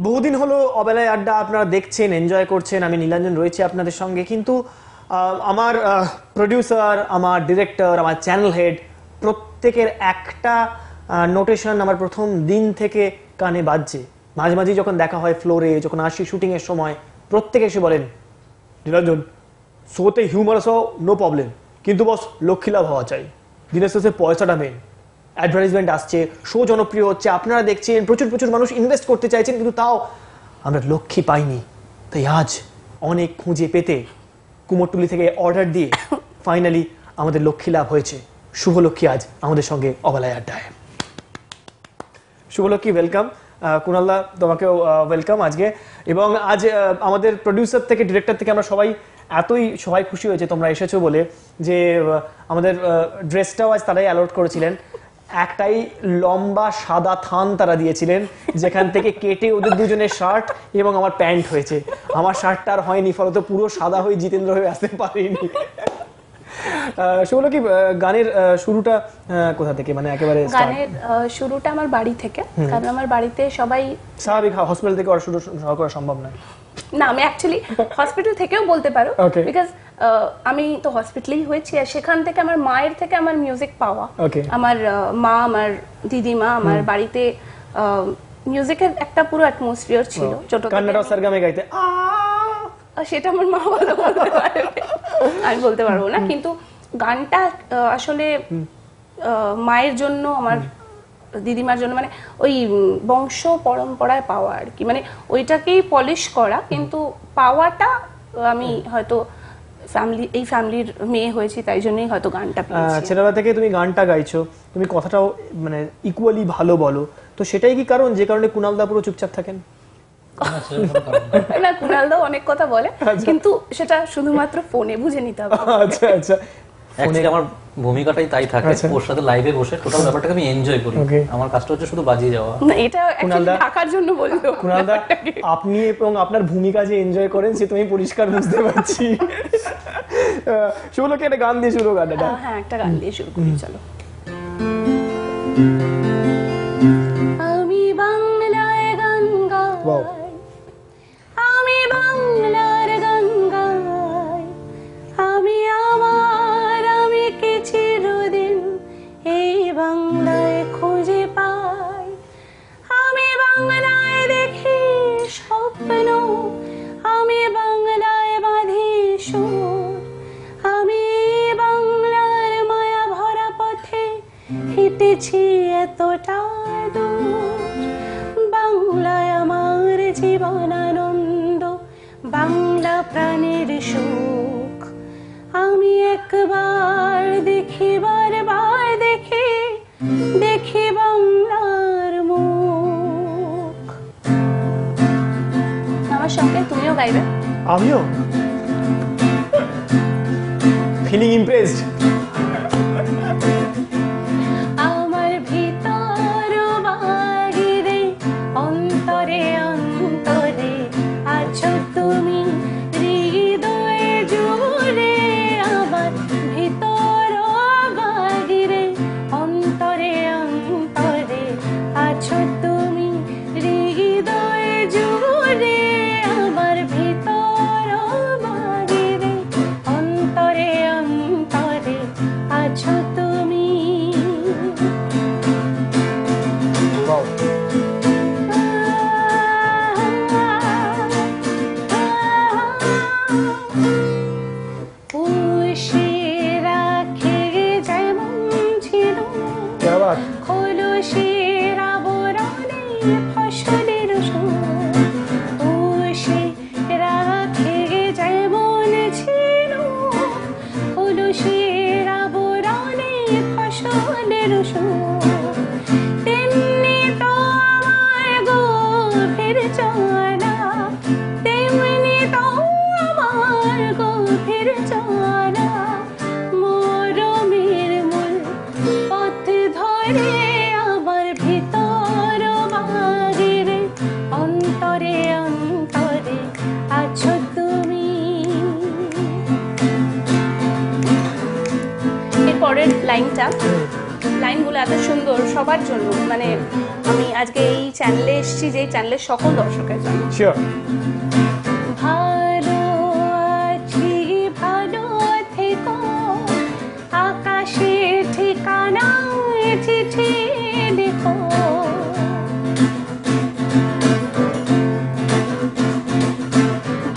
বহুদিন হলো অবেলায় আড্ডা আপনারা দেখছেন, এনজয় করছেন। আমি নীলাঞ্জন রয়েছি আপনাদের সঙ্গে, কিন্তু আমার প্রডিউসার, আমার ডিরেক্টর, আমার চ্যানেল হেড প্রত্যেকের একটা নোটেশন আমার প্রথম দিন থেকে কানে বাজছে। মাঝে মাঝে যখন দেখা হয় ফ্লোরে, যখন আসি শুটিংয়ের সময়, প্রত্যেকে এসে বলেন, নীলাঞ্জন শোতে হিউমারাস হও, নো প্রবলেম, কিন্তু বস লক্ষ্মী লাভ হওয়া চাই, দিনের শেষে পয়সাটা মেন। অ্যাডভার্টাইজমেন্ট আসছে, শো জনপ্রিয় হচ্ছে, আপনারা দেখছেন, প্রচুর প্রচুর মানুষ ইনভেস্ট করতে চাইছেন, কিন্তু তাও আমরা লক্ষ্মী পাইনি। তাই আজ অনেক খুঁজে পেতে কুমোরটুলি থেকে অর্ডার দিয়ে ফাইনালি আমাদের লক্ষ্মী লাভ হয়েছে। শুভলক্ষ্মী আজ আমাদের সঙ্গে অবেলায় আড্ডায়। শুভলক্ষ্মী, ওয়েলকাম। কুণালদা, তোমাকেও ওয়েলকাম আজকে। এবং আজ আমাদের প্রডিউসার থেকে, ডিরেক্টর থেকে আমরা সবাই খুশি হয়েছে তোমরা এসেছো বলে, যে আমাদের ড্রেসটাও আজ তারাই অ্যালট করেছিলেন। একটাই লম্বা সাদা থান তারা দিয়েছিলেন, যেখান থেকে কেটে ওদের দুজনের শার্ট এবং আমার প্যান্ট হয়েছে। আমার শার্টটা আর হয়নি, ফলত পুরো সাদা হয়ে জিতেন্দ্র হয়ে আসতে পারিনি। শুভলক্ষ্মী, গানের শুরুটা কোথা থেকে? মানে একেবারে গানের শুরুটা আমার বাড়ি থেকে, কারণ আমার বাড়িতে সবাই স্বাভাবিক, হসপিটাল থেকে আর শুরু করা সম্ভব নয়। না, আমি অ্যাকচুয়ালি হসপিটাল থেকেও বলতে পারো, বিকজ আমি তো হসপিটালেই হয়েছি, আর সেখান থেকে আমার মায়ের থেকে আমার মিউজিক পাওয়া। আমার মা, আমার দিদিমা, আমার বাড়িতে মিউজিকের একটা পুরো অ্যাটমসফিয়ার ছিল। ছোট কান্নাটা সরগমে গাইতে, সেটা আমার মা বলতে পারবে, আমি বলতে পারবো না। কিন্তু গানটা আসলে মায়ের জন্য, আমার দিদিমার জন্য, মানে ওই বংশ পরম্পরায় পাওয়া আর কি, মানে ওইটাকেই পলিশ করা, কিন্তু পাওয়াটা আমি হয়তো এই ফ্যামিলির মেয়ে হয়েছি, তাই জন্যই হয়তো গানটা পেয়েছি। ছেলেবেলা থেকে তুমি গানটা গাইছো, তুমি কথাটাও মানে ইকুয়ালি ভালো বলো, তো সেটাই কি কারণ যে কারণে কুণালদা পুরো চুপচাপ থাকেন? না, কুণালদাও অনেক কথা বলে, কিন্তু সেটা শুধুমাত্র ফোনে বুঝে নিতে হবে। আচ্ছা আচ্ছা, অ্যাকচুয়ালি আমার ভূমিকাটাই তাই থাকে, ওর সাথে লাইভে বসে টোটাল ব্যাপারটাকে আমি এনজয় করি। আমার কাজটা হচ্ছে শুধু বাজিয়ে যাওয়া। না, এটা অ্যাকচুয়ালি ঢাকার জন্য বলতো। কুণালদা, আপনি এবং আপনার ভূমিকা যে এনজয় করেন সে তুমি পরিষ্কার বুঝতে পারছি। শুভলক্ষ্মী, একটা গান দিয়ে শুরু, গানটা। হ্যাঁ, একটা গান দিয়ে শুরু করি, চলো। আমি বাংলায় গান গাই, আমি বাংলার গান গাই, আমি কে চিরদিন এই বাংলায় খুঁজে পাই। আমি বাংলায় দেখি স্বপ্ন, আমি বাংলায় বাঁধি সুর, আমি বাংলার মায়া ভরা পথে হেঁটেছি এতটা দূর। বাংলায় আমার জীবন আনন্দ, বাংলা প্রাণের সুখ। আমি একবার দেখি, বারবার দেখি, দেখি বাংলার মুখ। আমার সঙ্গে তুমিও গাইবে? আমিও ফিলিং ইমপ্রেসড। আমার ভিতর বাহিরে, অন্তরে অন্তরে আছো তুমি, হৃদয়ে জুড়ে। আমার ভিতর বাহিরে, অন্তরে অন্তরে আছো তুমি, হৃদয়ে জুড়ে। আমার ভিতর বাহিরে, অন্তরে অন্তরে আছো তুমি। খোলসের আবরণে ফসলের সুর, সে রাখে যেমন ছিল। খোলসের আবরণে ফসলের সুর, তেমনি তো আমার গভীর জানা, তেমনি তো আমার গভীর জানা। মরমের মূল পথ ধরে, আমার ভিতর বাহিরে, অন্তরে অন্তরে আছো তুমি। এর পরের লাইনটা লাইনগুলো এত সুন্দর সবার জন্য, মানে আমি আজকে এই চ্যানেলে এসেছি যে চ্যানেলের সকল দর্শকের জন্য। শিওর। ভালো আছি, ভালো থেকো, আকাশে ঠিকানায় চিঠি লিখো।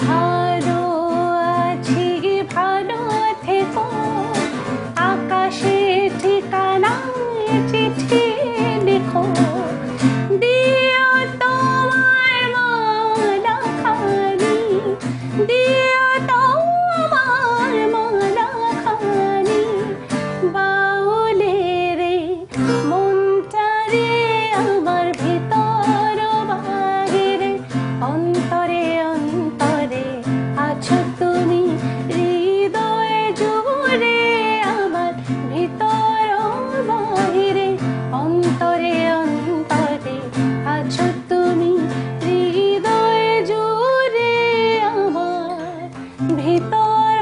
ভালো আছি, ভালো থেকো, আকাশে ঠিকানায় চিঠি লিখো। দিও তোমার মালা খানি, দিও তোমার মালা খানি, বাউলে রে মনটা রে আমার ভিতর বাহিরে, অন্তরে অন্তরে আছো তুমি, হৃদয়ে জুড়ে আমার ভিতর বাহিরে, অন্তরে অন্তরে আছো তুমি, হৃদয়ে জুড়ে আমার ভিতর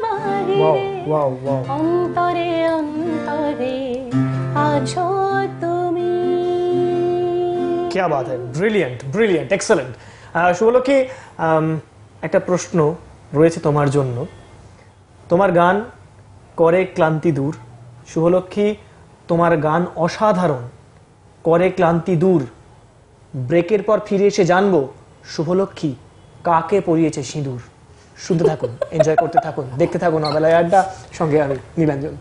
বাহিরে, ওয়াও ওয়াও, অন্তরে অন্তরে আছো তুমি। क्या बात है, ব্রিলিয়েন্ট ব্রিলিয়েন্ট, এক্সেলেন্ট। শুভলক্ষ্মী, একটা প্রশ্ন রয়েছে তোমার জন্য। তোমার গান করে ক্লান্তি দূর। শুভলক্ষ্মী, তোমার গান অসাধারণ, করে ক্লান্তি দূর। ব্রেকের পর ফিরে এসে জানবো শুভলক্ষ্মী কাকে পরিয়েছে সিঁদুর। শুনতে থাকুন, এনজয় করতে থাকুন, দেখতে থাকুন অবেলায় আড্ডা, সঙ্গে আমি নীলাঞ্জন।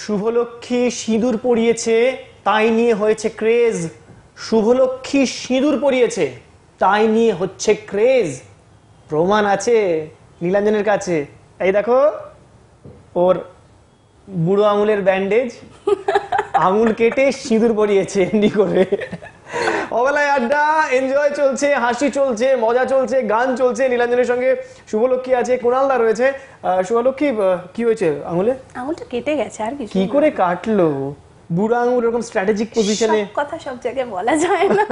শুভলক্ষ্মী সিঁদুর পরিয়েছে, তাই নিয়ে হয়েছে ক্রেজ। শুভলক্ষ্মী সিঁদুর পরিয়েছে, তাই নিয়ে হচ্ছে ক্রেজ। প্রমাণ আছে নীলাঞ্জনের কাছে। এই দেখো ওর বুড়ো আঙুলের ব্যান্ডেজ, আঙুল কেটে সিঁদুর পরিয়েছে এমনি করে। অবেলায় আড্ডা, এনজয় চলছে, হাসি চলছে, মজা চলছে, গান চলছে। নীলাঞ্জনের সঙ্গে শুভলক্ষ্মী আছে, কুণালদা রয়েছে। শুভলক্ষ্মী, কি হয়েছে আঙুলে? আঙুলটা কেটে গেছে, আর কিছু কি করে কাটলো? বুড়ো আঙুল এরকম স্ট্র্যাটেজিক পজিশনে, সব কথা সব জায়গায় বলা যায় না।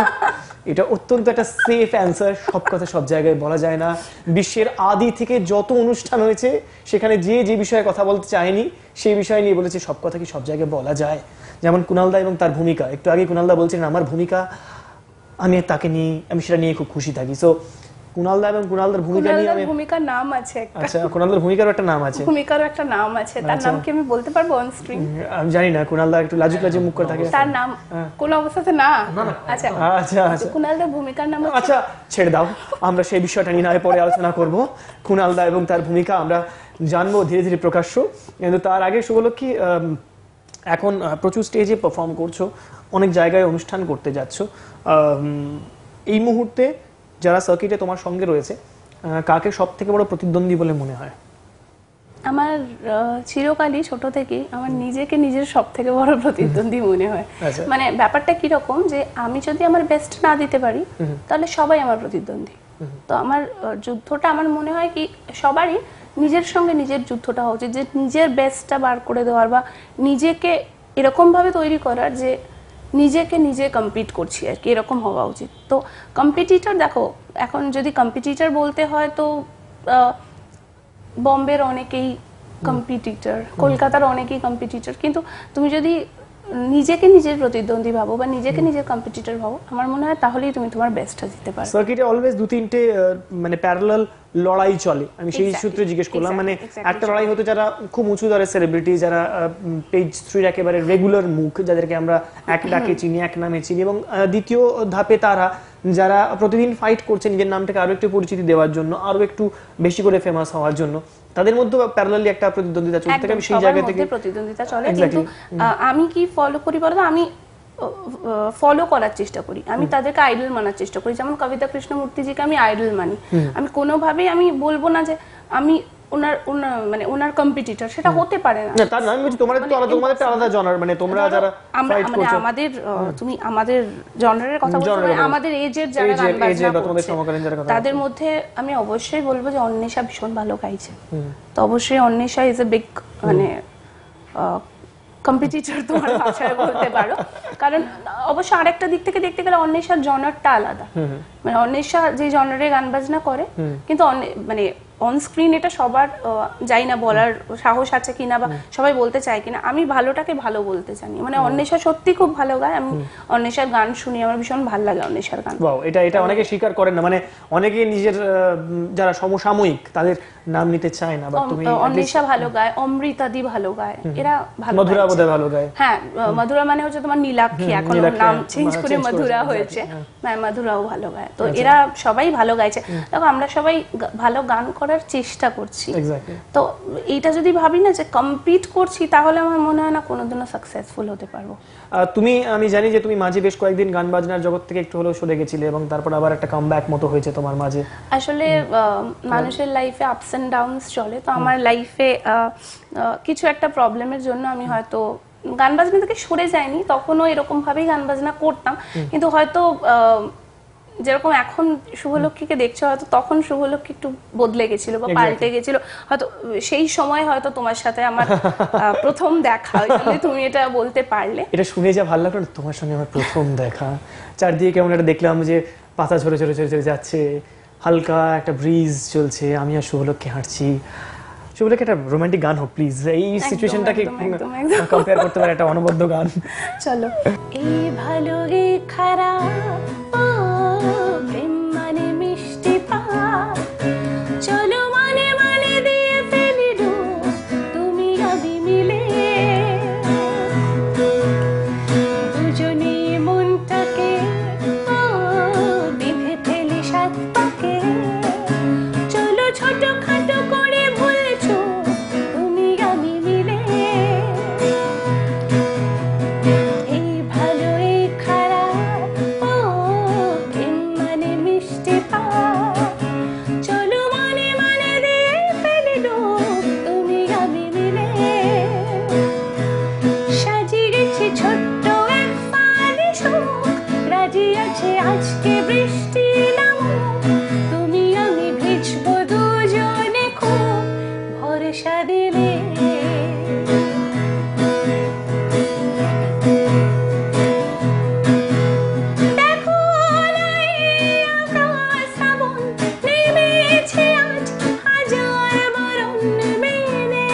এটা অত্যন্ত একটা সেফ অ্যান্সার। সব কথা সব জায়গায় বলা যায় না। বিশ্বের আদি থেকে যত অনুষ্ঠান হয়েছে সেখানে যে যে বিষয়ে কথা বলতে চায়নি সেই বিষয় নিয়ে বলেছে সব কথা কি সব জায়গায় বলা যায়। যেমন কুণালদা এবং তার ভূমিকা, একটু আগে কুণালদা বলছেন আমার ভূমিকা, আমি তাকে নিয়ে, আমি সেটা নিয়ে খুব খুশি থাকি। সো কুণালদা এবং কুণালদার ভূমিকা নিয়ে আমি, ভূমিকার নাম আছে একটা। আচ্ছা, কুণালদার ভূমিকারও একটা নাম আছে। ভূমিকারও একটা নাম আছে, তার নাম কি আমি বলতে পারবো অন স্ক্রিন? আমি জানি না, কুণালদা একটু লাজুক লাজুক মুখ করে থাকে। তার নাম কোন অবস্থাতে না? আচ্ছা আচ্ছা আচ্ছা, কুণালদার ভূমিকার নাম আচ্ছা ছেড়ে দাও, আমরা সেই বিষয়টা নিয়ে নয় পরে আলোচনা করব। কুণালদা এবং তার ভূমিকা আমরা জানবো ধীরে ধীরে প্রকাশ্য। কিন্তু তার আগে শুভলক্ষ্মী, এখন প্রচুর স্টেজে পারফর্ম করছো, অনেক জায়গায় অনুষ্ঠান করতে যাচ্ছ। এই মুহূর্তে যারা সার্কিটে তোমার সঙ্গে রয়েছে, কাকে সব থেকে বড় প্রতিদ্বন্দ্বী বলে মনে হয়? আমার চিরকালই ছোট থেকে আমার নিজেকে নিজের সব থেকে বড় প্রতিদ্বন্দ্বী মনে হয়। মানে ব্যাপারটা কিরকম, যে আমি যদি আমার বেস্ট না দিতে পারি তাহলে সবাই আমার প্রতিদ্বন্দ্বী। তো আমার যুদ্ধটা আমার মনে হয় কি সবারই নিজের সঙ্গে নিজের যুদ্ধটা হওয়া উচিত, যে নিজের বেস্টটা বার করে দেওয়ার বা নিজেকে এরকম ভাবে তৈরি করার যে নিজেকে নিজে কম্পিট করছি আর কি, এরকম হওয়া উচিত। তো কম্পিটিটর, দেখো এখন যদি কম্পিটিটর বলতে হয় তো বম্বের অনেকেই কম্পিটিটর, কলকাতার অনেকেই কম্পিটিটর, কিন্তু তুমি যদি নিজেকে নিজের প্রতিদ্বন্দ্বী ভাবো বা নিজেকে নিজের কম্পিটিটর ভাবো, আমার মনে হয় তাহলেই তুমি তোমার বেস্টটা দিতে পারো। সার্কিটে অলওয়েজ দু তিনটে মানে প্যারালাল লড়াই চলে, আমি সেই সূত্রে জিজ্ঞেস করলাম। মানে একটা লড়াই হতো যারা খুব উঁচু দরের সেলিব্রিটি, যারা পেজ 3 একেবারে রেগুলার মুখ, যাদেরকে আমরা এক ডাকে চিনি, এক নামে চিনি, এবং দ্বিতীয় ধাপে তারা যারা প্রতিদিন ফাইট করছে নিজের নামটাকে আরো একটু পরিচিতি দেওয়ার জন্য, আরো একটু বেশি করে ফেমাস হওয়ার জন্য। তাদের মধ্যে প্যারালালি একটা প্রতিদ্বন্দ্বিতা চলতে থাকে। আমি সেই জায়গা থেকে প্রতিদ্বন্দ্বিতা চলে, কিন্তু আমি কি ফলো করি বলতো, আমি ফলো করার চেষ্টা করি, আমি তাদেরকে আইডল মানার চেষ্টা করি। যেমন কবিতা কৃষ্ণমূর্তিজিকে আমি আইডল মানি। আমি কোনোভাবেই আমি বলবো না যে আমি ওনার কম্পিটিটর, সেটা হতে পারে না। তার নাম হচ্ছে তোমাদের তো তোমাদের আলাদা জনার, মানে তোমরা যারা ফাইট করছো, আমাদের তুমি আমাদের জনারের কথা বলছো, আমাদের এজের যারা গান বাজনা করছে তাদের মধ্যে আমি অবশ্যই বলবো যে অন্বেষা ভীষণ ভালো গাইছে। তো অবশ্যই অন্বেষা ইজ এ বিগ মানে কম্পিটিটর তোমার ভাষায় বলতে পারো। কারণ অবশ্য আরেকটা দিক থেকে দেখতে গেলে অন্বেষার জনারটা আলাদা, মানে অন্বেষা যে জনারে গান বাজনা করে, কিন্তু মানে অন স্ক্রিন এটা সবার যাই না বলার সাহস আছে কিনা বা সবাই বলতে চায় কিনা, আমি ভালোটাকে ভালো বলতে জানি। মানে অন্বেষা সত্যি খুব ভালো গায়, আমি অন্বেষার গান শুনি, আমার ভীষণ ভালো লাগে অন্বেষার গান। ওয়াও, এটা অনেকে স্বীকার করেন না, মানে অনেকে নিজের যারা সমসাময়িক তাদের নাম নিতে চায় না, বাট তুমি অন্বেষা ভালো গায়, অমৃতাদি ভালো গায়, এরা ভালো। মধুরা বোধহয় ভালো গায়। হ্যাঁ, মধুরা মানে হচ্ছে তোমার নীলাক্ষী, এখন নাম চেঞ্জ করে মধুরা হয়েছে। হ্যাঁ, মধুরাও ভালো গায়। তো এরা সবাই ভালো গাইছে। দেখো আমরা সবাই ভালো গান করার চেষ্টা করছি, তো এইটা যদি ভাবি না যে কম্পিট করছি, তাহলে আমার মনে হয় না কোনোদিনও সাকসেসফুল হতে পারবো। তুমি, আমি জানি যে তুমি মাঝে বেশ কয়েকদিন গান বাজনার জগৎ থেকে একটু হলেও সরে গেছিলে এবং তারপর আবার একটা কামব্যাক মতো হয়েছে তোমার মাঝে। আসলে মানুষের লাইফে আপস এন্ড ডাউনস চলে, তো আমার লাইফে কিছু একটা প্রবলেমের জন্য আমি হয়তো গান বাজনা থেকে সরে যাইনি, তখনও এরকম ভাবেই গান বাজনা করতাম, কিন্তু হয়তো যেরকম এখন শুভলক্ষ্মীকে দেখছো, হয়তো তখন শুভলক্ষ্মী একটু বদলে গেছিল বা পাল্টে গেছিল, হয়তো সেই সময় হয়তো তোমার সাথে আমার প্রথম দেখা, তুমি এটা বলতে পারলে। এটা শুনে যা ভালো লাগলো, তোমার সঙ্গে আমার প্রথম দেখা, চারদিকে কেমন একটা দেখলাম যে পাতা ঝরে ঝরে ঝরে ঝরে যাচ্ছে, হালকা একটা ব্রিজ চলছে, আমি আর শুভলক্ষ্মী হাঁটছি। শুভলক্ষ্মী, একটা রোমান্টিক গান হোক প্লিজ, এই সিচুয়েশনটাকে কম্পেয়ার করতে পারে একটা অনবদ্য গান। চলো। এই ভালো এই খারাপ, প্রেম মানে মিষ্টি পাপ, চলো মানে মানে দিয়ে ফেলি ডুব, তুমি আমি মিলে দুজনে মনটাকে বেঁধে ফেলি সাত পাকে, চলো ছোট খাটো করে ভুলছো তুমি আমি মিলে। এই ভালো এই খারাপ, প্রেম মানে মিষ্টি পাপ, চলো মানে মানে দিয়ে ফেলি ডুব, তুমি আমি মিলে সাজিয়ে গেছি ছোট্ট এক ফালি সুখ, রাজি আছে আজকে বৃষ্টি নামুক, তুমি আমি ভিজবো দুজনে খুব ভরসা দিলে। দেখো লাই আকাশ শ্রাবণ, নেমেছে আজ হাজার বরণ মেনে,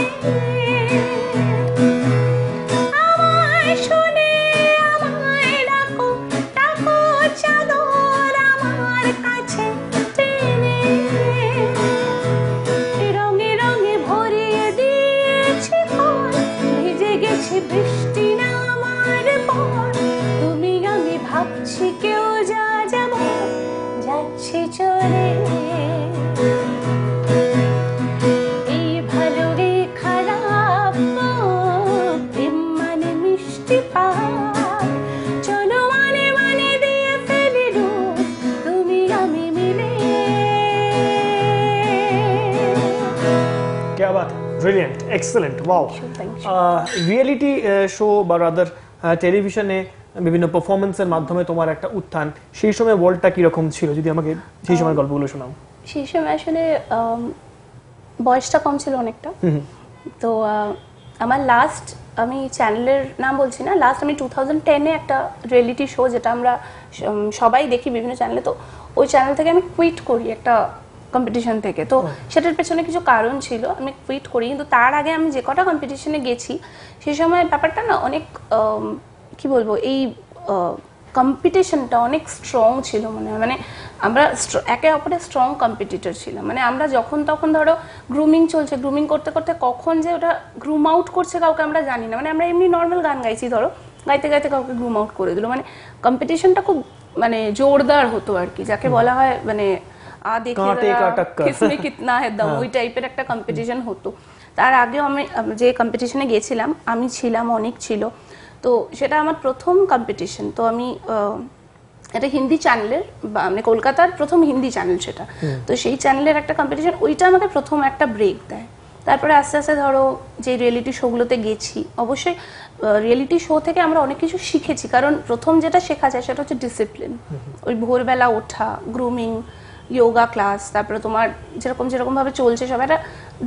আমায় শুনে আমায় ডাকো, ডাকো চাদর আমার কাছে টেনে, রঙে রঙে ভরিয়ে দিয়েছি ঘর, ভিজে গেছি বৃষ্টি নামার পর, তুমি আমি ভাবছি কেউ যা যাব, যাচ্ছি চলে। এই ভালো এই খারাপ, প্রেম মানে মিষ্টি পাপ, চলো মানে মানে দিয়ে ফেলি ডুব, তুমি আমি মিলে। क्या बात है, brilliant, excellent, wow. Reality show বা রাদার টেলিভিশনে বিভিন্ন পারফরমেন্সের মাধ্যমে তোমার একটা উত্থান, সেই সময় ওয়ার্ল্ডটা কিরকম ছিল, যদি আমাকে সেই সময় গল্পগুলো শোনাও। সেই সময় আসলে বয়সটা কম ছিল অনেকটা, তো আমার লাস্ট, আমি চ্যানেলের নাম বলছি না, লাস্ট আমি 2010-এ একটা রিয়েলিটি শো, যেটা আমরা সবাই দেখি বিভিন্ন চ্যানেলে, তো ওই চ্যানেল থেকে আমি কুইট করি একটা কম্পিটিশন থেকে। তো সেটার পেছনে কিছু কারণ ছিল, আমি কুইট করি, কিন্তু তার আগে আমি যে কটা কম্পিটিশনে গেছি সেই সময় ব্যাপারটা না অনেক কি বলবো, এই কম্পিটিশনটা অনেক স্ট্রং ছিল, মানে আমরা একে অপরের স্ট্রং কম্পিটিটর ছিলাম। মানে আমরা যখন তখন ধরো গ্রুমিং চলছে, গ্রুমিং করতে করতে কখন যে ওটা গ্রুম আউট করছে কাউকে আমরা জানি না, মানে আমরা এমনি নর্মাল গান গাইছি, ধরো গাইতে গাইতে কাউকে গ্রুম আউট করে দিল, মানে কম্পিটিশনটা খুব মানে জোরদার হতো আর কি, যাকে বলা হয় মানে কিসমে কিতনা है दम, ওই টাইপের একটা কম্পিটিশন হতো। তার আগে আমি যে কম্পিটিশনে গেছিলাম, আমি ছিলাম, অনেক ছিল, তো সেটা আমার প্রথম কম্পিটিশন। তো আমি এটা হিন্দি চ্যানেলের, মানে কলকাতার প্রথম হিন্দি চ্যানেল সেটা, তো সেই চ্যানেলের একটা কম্পিটিশন, ওইটা আমাকে প্রথম একটা ব্রেক দেয়। তারপরে আস্তে আস্তে ধরো যে রিয়েলিটি শোগুলোতে গেছি, অবশ্যই রিয়েলিটি শো থেকে আমরা অনেক কিছু শিখেছি, কারণ প্রথম যেটা শেখা যায় সেটা হচ্ছে ডিসিপ্লিন, ওই ভোরবেলা ওঠা, গ্রুমিং, যোগা ক্লাস, তারপরে তোমার যেরকম যেরকম ভাবে চলছে সব একটা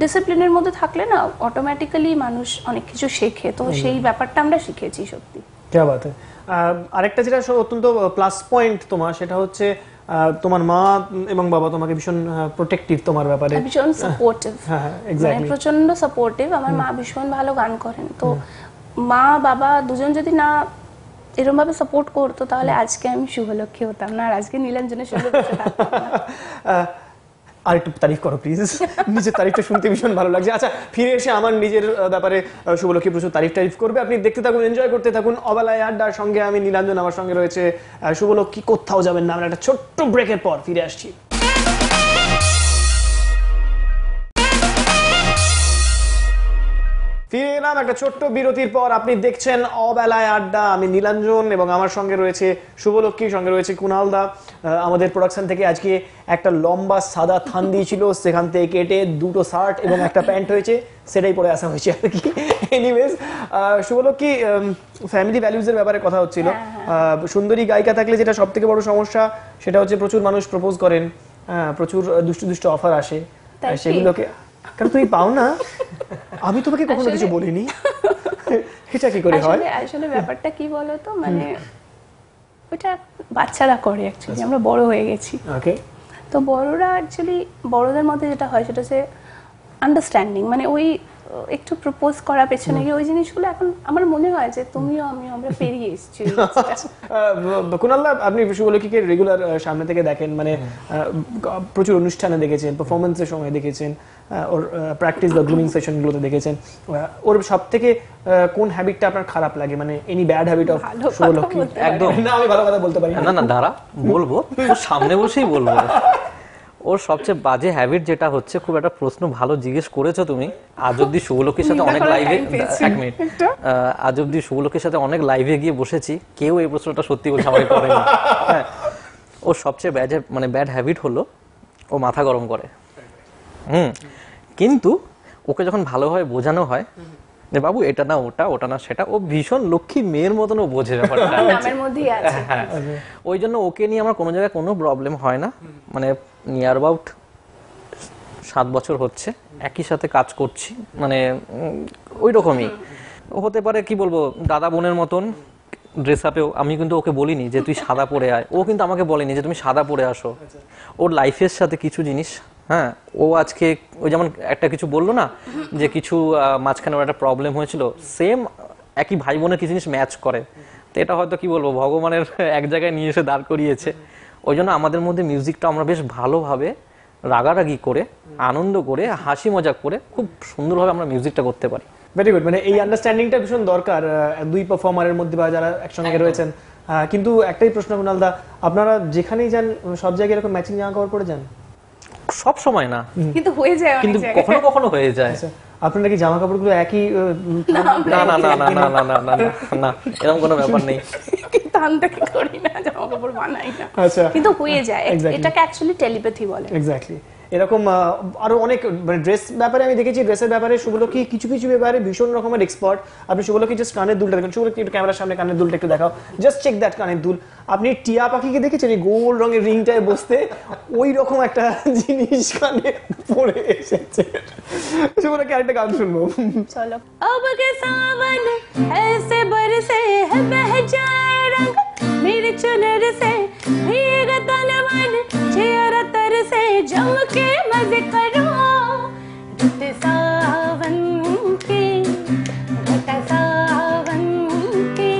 ডিসিপ্লিনের মধ্যে থাকলে না অটোমেটিক্যালি মানুষ অনেক কিছু শেখে, তো সেই ব্যাপারটা আমরা শিখেছি সত্যি। क्या बात है। আরেকটা যেটা অত্যন্ত প্লাস পয়েন্ট তোমার, সেটা হচ্ছে তোমার মা এবং বাবা তোমাকে ভীষণ প্রোটেক্টিভ তোমার ব্যাপারে, ভীষণ সাপোর্টিভ। হ্যাঁ মানে এক্স্যাক্টলি, প্রচন্ড সাপোর্টিভ। আমার মা ভীষণ ভালো গান করেন, তো মা বাবা দুজন যদি না এরকম ভাবে সাপোর্ট করতো তাহলে আজকে আমি শুভলক্ষ্মী হতাম না, আর আজকে নীলাঞ্জনের সঙ্গে বসে থাকতাম না। আর একটু তারিফ করো প্লিজ, নিজের তারিফটা শুনতে ভীষণ ভালো লাগছে। আচ্ছা, ফিরে এসে আমার নিজের ব্যাপারে শুভলক্ষ্মী প্রচুর তারিফ করবে, আপনি দেখতে থাকুন, এনজয় করতে থাকুন অবেলায় আড্ডার সঙ্গে। আমি নীলাঞ্জন, আমার সঙ্গে রয়েছে শুভলক্ষ্মী। কোথাও যাবেন না, আমরা একটা ছোট্ট ব্রেকের পর ফিরে আসছি। ফিরে এলাম একটা ছোট্ট বিরতির পর। আপনি দেখছেন অবেলায় আড্ডা, আমি নীলাঞ্জন এবং আমার সঙ্গে রয়েছে শুভলক্ষ্মী, সঙ্গে রয়েছে কুণাল দা। আমাদের প্রোডাকশন থেকে আজকে একটা লম্বা সাদা থান দিয়েছিল, সেখান থেকে কেটে দুটো শার্ট এবং একটা প্যান্ট হয়েছে, সেটাই পরে আসা হয়েছে আর কি। এনিওয়েজ, শুভলক্ষ্মী, ফ্যামিলি ভ্যালুজের ব্যাপারে কথা হচ্ছিল। সুন্দরী গায়িকা থাকলে যেটা সব থেকে বড় সমস্যা সেটা হচ্ছে প্রচুর মানুষ প্রপোজ করেন, প্রচুর দুষ্টু অফার আসে, সেগুলোকে কারণ তুমি পাও না। আমি তোমাকে কখনো কিছু বলিনি, এটা কি করে হয়? আসলে ব্যাপারটা কি বলতো, মানে ওটা বাচ্চারা করে অ্যাকচুয়ালি, আমরা বড় হয়ে গেছি। ওকে, তো বড়রা অ্যাকচুয়ালি, বড়দের মধ্যে যেটা হয় সেটা হচ্ছে আন্ডারস্ট্যান্ডিং, মানে ওই একটু প্রপোজ করার পেছনে গিয়ে ওই জিনিসগুলো এখন আমার মনে হয় যে তুমিও আমিও আমরা পেরিয়ে এসেছি। কুণাল্লা, আপনি শুভলক্ষ্মীকে রেগুলার সামনে থেকে দেখেন, মানে প্রচুর অনুষ্ঠানে দেখেছেন, পারফরমেন্সের সময় দেখেছেন, ওর প্র্যাকটিস বা গ্রুমিং সেশনগুলোতে দেখেছেন। ওর সব থেকে কোন হ্যাবিটটা আপনার খারাপ লাগে, মানে any bad habit of Shubhalakshmi? একদম না, আমি ভালো কথা বলতে পারি না, না দাঁড়া, বলবো, ওর সামনে বসেই বলবো। ওর সবচেয়ে বাজে হ্যাবিট যেটা হচ্ছে, খুব একটা প্রশ্ন ভালো জিজ্ঞেস করেছো তুমি। আজ অব্দি শুভলক্ষ্মীর সাথে অনেক লাইভে, এক মিনিট, আজ অব্দি শুভলক্ষ্মীর সাথে অনেক লাইভে গিয়ে বসেছি, কেউ এই প্রশ্নটা সত্যি বলছে আমাকে করেনি। হ্যাঁ, ওর সবচেয়ে ব্যাড হ্যাবিট হলো ও মাথা গরম করে। কিন্তু ওকে যখন ভালোভাবে বোঝানো হয় যে বাবু এটা না ওটা, ওটা না সেটা, ও ভীষণ লক্ষ্মী মেয়ের মতন ও বোঝে ব্যাপারটা। নামের মধ্যেই আছে। হ্যাঁ, ওই জন্য ওকে নিয়ে আমার কোনো জায়গায় কোনো প্রবলেম হয় না। মানে নিয়ার অ্যাবাউট 7 বছর হচ্ছে একই সাথে কাজ করছি, মানে ওই রকমই হতে পারে। কি বলবো, দাদা বোনের মতন ড্রেস আপেও আমি কিন্তু ওকে বলিনি যে তুই সাদা পরে আয়, ও কিন্তু আমাকে বলেনি যে তুমি সাদা পরে আসো। ওর লাইফের সাথে কিছু জিনিস, হ্যাঁ, ও আজকে ওই যেমন একটা কিছু বললো না যে কিছু মাঝখানে ওর একটা প্রবলেম হয়েছিল, সেম একই ভাই বোনের কিছু জিনিস ম্যাচ করে। তো এটা হয়তো কি বলবো, ভগবানের এক জায়গায় নিয়ে এসে দাঁড় করিয়েছে। ওই জন্য আমাদের মধ্যে মিউজিকটা আমরা বেশ ভালোভাবে রাগারাগি করে, আনন্দ করে, হাসি মজাক করে খুব সুন্দরভাবে আমরা মিউজিকটা করতে পারি। ভেরি গুড, মানে এই আন্ডারস্ট্যান্ডিংটা ভীষণ দরকার দুই পারফর্মারের মধ্যে বা যারা একসঙ্গে রয়েছেন। কিন্তু একটাই প্রশ্ন কুণালদা, আপনারা যেখানেই যান সব জায়গায় এরকম ম্যাচিং জামা কাপড় পরে যান? সব সময় না, কিন্তু হয়ে যায়, কিন্তু কখনো কখনো হয়ে যায়। আপনারা কি জামা কাপড়গুলো একই? না না না না না না না না না না, এরকম কোনো ব্যাপার নেই। তান্তাকে করি না, জামা কাপড় বানাই না, আচ্ছা, কিন্তু হয়ে যায়। এটাকে অ্যাকচুয়ালি টেলিপ্যাথি বলে। এক্স্যাক্টলি, এরকম আরো অনেক, মানে ড্রেস ব্যাপারে আমি দেখেছি, ড্রেসের ব্যাপারে শুভলক্ষ্মী কিছু কিছু ব্যাপারে ভীষণ রকমের এক্সপার্ট। আপনি শুভলক্ষ্মী জাস্ট কানের দুলটা দেখুন, শুভলক্ষ্মী একটু ক্যামেরার সামনে কানের দুলটা একটু দেখাও, জাস্ট চেক দ্যাট কানের দুল। আপনি টিয়া পাখিকে দেখেছেন এই গোল রঙের রিংটায় বসতে? ওই রকম একটা জিনিস কানে পড়ে এসেছে। শুভলক্ষ্মী আরেকটা গান শুনবো, চলো। अब के सावन ऐसे बरसे है बह जाए रंग मेरे चुनर से भीग तन मन चेहरा तर से जम के मजे करो रुत सावन की घट सावन की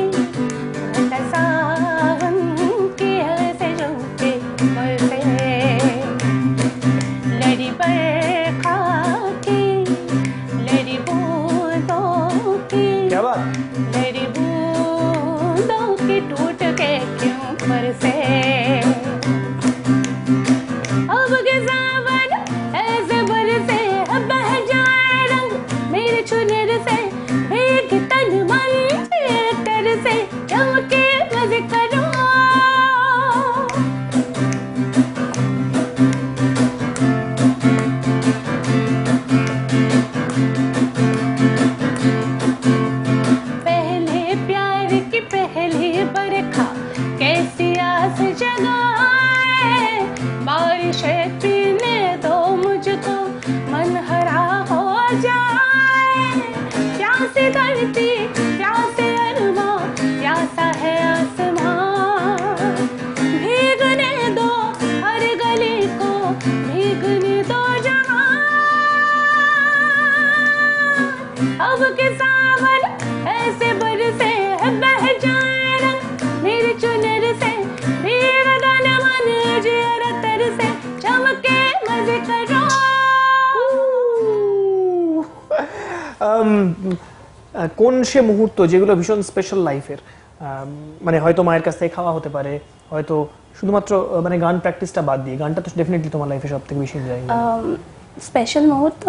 घट सावन की ऐसे जम के बरसे लड़ी बरखा की लड़ी बूंदों की, क्या बात, लड़ी बूंदों की टूट के क्यों बरसे। अब के सावन ऐसे बरसे बह जाए रंग मेरे चुनर से भीग तन मन तर से जम के मजे करो। पहले কোন সে মুহূর্ত যেগুলো ভীষণ স্পেশাল লাইফের, মানে হয়তো মায়ের কাছ থেকে খাওয়া হতে পারে, হয়তো শুধুমাত্র মানে গান প্র্যাকটিসটা বাদ দিয়ে, গানটা তো ডেফিনেটলি তোমার লাইফে সব থেকে বেশি এনজয়। স্পেশাল মুহূর্ত,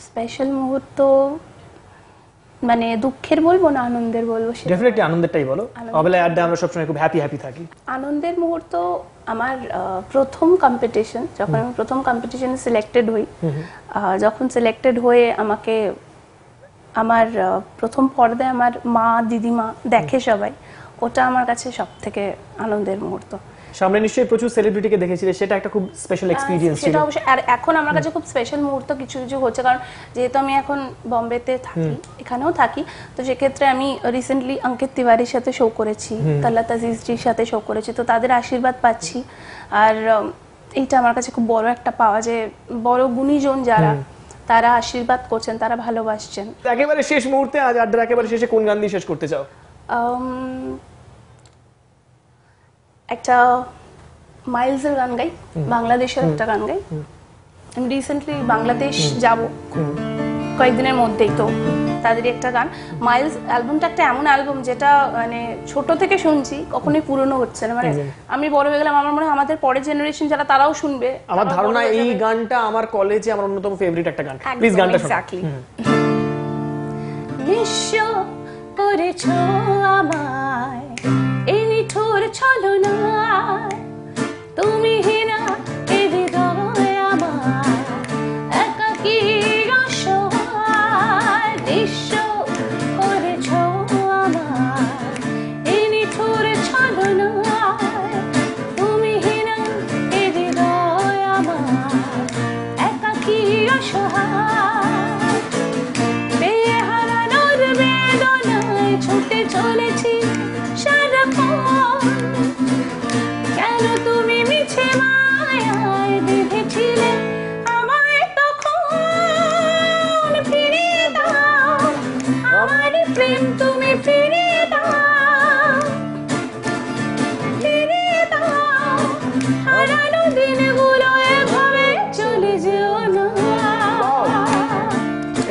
স্পেশাল মুহূর্ত মানে দুঃখের বলবো না আনন্দের বলবো? ডেফিনেটলি আনন্দেরটাই বলো। অবেলায় আড্ডা আমরা সবসময় খুব হ্যাপি থাকি। আনন্দের মুহূর্ত আমার প্রথম কম্পিটিশন, যখন আমি প্রথম কম্পিটিশনে সিলেক্টেড হই, যখন সিলেক্টেড হয়ে আমাকে আমার প্রথম পর্দায় আমার মা দিদিমা দেখে সবাই, ওটা আমার কাছে সব থেকে আনন্দের মুহূর্ত। সামনে নিশ্চয়ই প্রচুর সেলিব্রিটিকে দেখেছিলে, সেটা একটা খুব স্পেশাল এক্সপেরিয়েন্স ছিল। সেটা অবশ্যই। আর এখন আমার কাছে খুব স্পেশাল মুহূর্ত কিছু কিছু হচ্ছে, কারণ যেহেতু আমি এখন বম্বেতে থাকি, এখানেও থাকি, তো সেক্ষেত্রে আমি রিসেন্টলি অঙ্কিত তিওয়ারির সাথে শো করেছি, তাল্লাত আজিজজির সাথে শো করেছি, তো তাদের আশীর্বাদ পাচ্ছি। আর এইটা আমার কাছে খুব বড় একটা পাওয়া, যে বড় গুণীজন যারা, তারা আশীর্বাদ করছেন, তারা ভালোবাসছেন। একেবারে শেষ মুহূর্তে, আজ আড্ডার একেবারে শেষে কোন গান দিয়ে শেষ করতে চাও? একটা মাইলসের গান গাই, বাংলাদেশের একটা গান গাই। আমি রিসেন্টলি বাংলাদেশ যাব কয়েকদিনের মধ্যেই, তো তাদেরই একটা গান। মাইলস অ্যালবামটা একটা এমন অ্যালবাম যেটা মানে ছোট থেকে শুনছি, কখনোই পুরনো হচ্ছে না। মানে আমি বড় হয়ে গেলাম, আমার মনে হয় আমাদের পরের জেনারেশন যারা, তারাও শুনবে। আমার ধারণা এই গানটা আমার কলেজে আমার অন্যতম ফেভারিট একটা গান। প্লিজ গানটা শোনাও। এক্স্যাক্টলি। নিঃস্ব করেছো আমায় এই নিঠুর ছলনায়, তুমি হিনা এ হৃদয় আমার একাকী অসহায়। নিঃস্ব করেছো আমায় এই নিঠুর ছলনায়, তুমি হিনা এ হৃদয় আমার একাকী অসহায়। পেয়ে হারানোর বেদনায় ছুটে চলেছি সারাক্ষণ, কেন তুমি মিছে মায়ায় বেঁধেছিলে আমায় তখন। ফিরিয়ে দাও আমার প্রেম, তুমি ফিরিয়ে দাও, ফিরিয়ে দাও হারানো দিনগুলো, এভাবে চলে যেও না।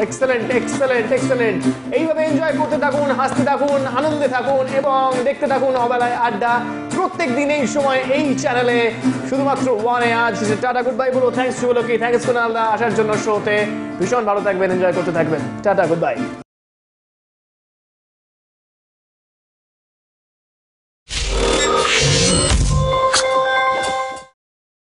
Excellent excellent excellent. এইভাবে এনজয় করতে থাকুন, হাসতে থাকুন, আনন্দে থাকুন এবং দেখতে থাকুন অবেলায় আড্ডা প্রত্যেক দিন এই সময় এই চ্যানেলে, শুধুমাত্র ওয়ানে। আজ টাটা গুড বাই বলো। Thanks to Loki, thanks Kunal da আসার জন্য শোতে। ভীষণ ভালো থাকবেন, এনজয় করতে থাকবেন। Tata good by.